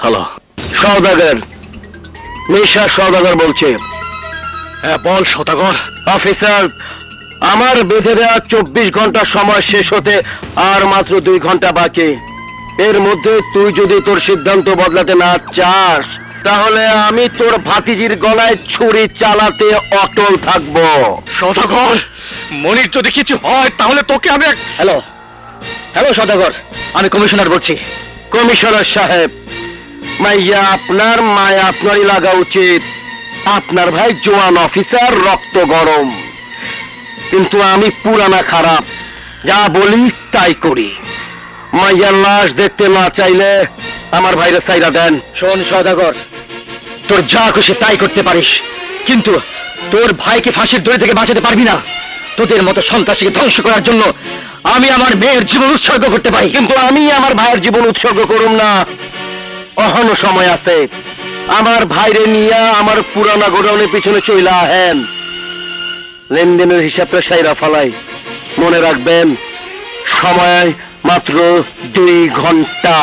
Hello, সওদাগর, নিশা সওদাগর বলছে। হ্যাঁ বল সওদাগর। Officer, আমার বেঁধে দেওয়া 24 ঘন্টা সময় শেষ হতে আর মাত্র 2 ঘন্টা বাকি। এর মধ্যে তুই যদি তোর সিদ্ধান্ত বদলাতে না চাস, তাহলে আমি তোর ভাতিজির গলায় ছুরি চালাতে অটল থাকবো। সওদাগর, মনির যদি কিছু হয় তাহলে তোকে আমি। হ্যালো হ্যালো সওদাগর, আমি কমিশনার বলছি। কমিশনার সাহেব, মাইয়া আপনার মায়া আপনারই লাগা উচিত। আপনার ভাই জোয়ান অফিসার, রক্ত গরম, কিন্তু আমি পুরানা খারাপ, যা বলি তাই করি। মাইয়ার লাশ দেখতে না চাইলে আমার ভাইরে চাইরা দেন। শোন সওদাগর, তোর যা খুশি তাই করতে পারিস, কিন্তু তোর ভাইকে ফাঁসির দড়ি থেকে বাঁচাতে পারবি না। তোদের মতো সন্ত্রাসীকে ধ্বংস করার জন্য আমি আমার মেয়ের জীবন উৎসর্গ করতে পারি, কিন্তু আমি আমার ভাইয়ের জীবন উৎসর্গ করুম না। অহনো সময় আছে। আমার ভাইরে নিয়ে আমার পুরানা গোডাউনের পিছনে চইলা আহেন, লেনদেনের হিসাবটা সাইরা ফালাই। মনে রাখবেন, সময় মাত্র 2 ঘন্টা।